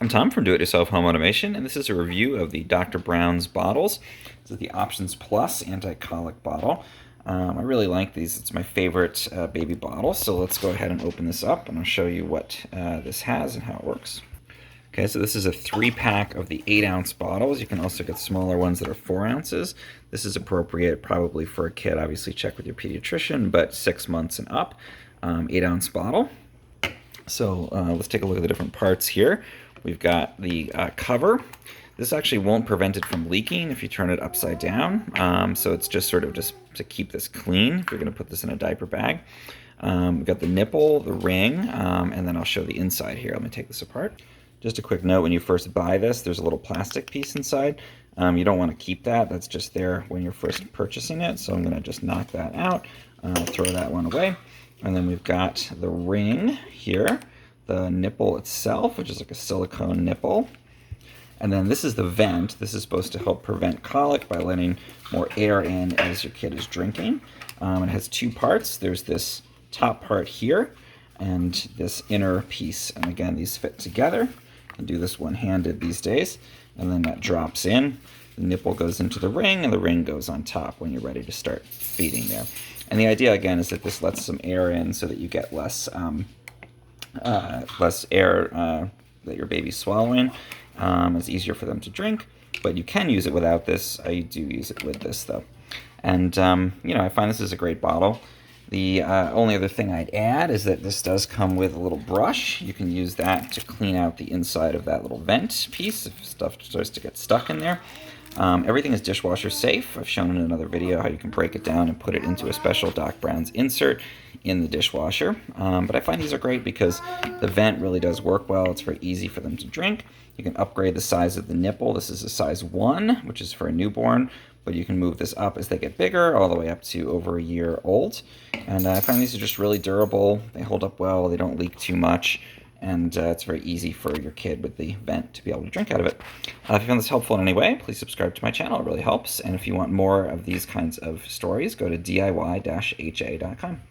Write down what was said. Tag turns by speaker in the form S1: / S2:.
S1: I'm Tom from Do-It-Yourself Home Automation, and this is a review of the Dr. Brown's bottles. This is the Options Plus Anti Colic bottle. I really like these. It's my favorite baby bottle, so let's go ahead and open this up, and I'll show you what this has and how it works. Okay, so this is a 3-pack of the 8-ounce bottles. You can also get smaller ones that are 4 ounces. This is appropriate probably for a kid. Obviously check with your pediatrician, but 6 months and up. 8-ounce bottle. So let's take a look at the different parts here. We've got the cover. This actually won't prevent it from leaking if you turn it upside down. So it's just sort of just to keep this clean if you're going to put this in a diaper bag. We've got the nipple, the ring, and then I'll show the inside here. Let me take this apart. Just a quick note, when you first buy this, there's a little plastic piece inside. You don't want to keep that. That's just there when you're first purchasing it. So I'm going to just knock that out, throw that one away. And then we've got the ring here, the nipple itself, which is like a silicone nipple. And then this is the vent. This is supposed to help prevent colic by letting more air in as your kid is drinking. It has 2 parts. There's this top part here and this inner piece. And again, these fit together. You can do this one-handed these days. And then that drops in. The nipple goes into the ring, and the ring goes on top when you're ready to start feeding there. And the idea, again, is that this lets some air in so that you get less air that your baby's swallowing. It's easier for them to drink, but you can use it without this. I do use it with this, though. And, I find this is a great bottle. The only other thing I'd add is that this does come with a little brush. You can use that to clean out the inside of that little vent piece if stuff starts to get stuck in there. Everything is dishwasher safe. I've shown in another video how you can break it down and put it into a special Doc Brown's insert in the dishwasher. But I find these are great because the vent really does work well. It's very easy for them to drink. You can upgrade the size of the nipple. This is a size 1, which is for a newborn, but you can move this up as they get bigger, all the way up to over a year old. And I find these are just really durable. They hold up well. They don't leak too much. And it's very easy for your kid with the vent to be able to drink out of it. If you found this helpful in any way, please subscribe to my channel. It really helps. And if you want more of these kinds of stories, go to DIY-HA.com.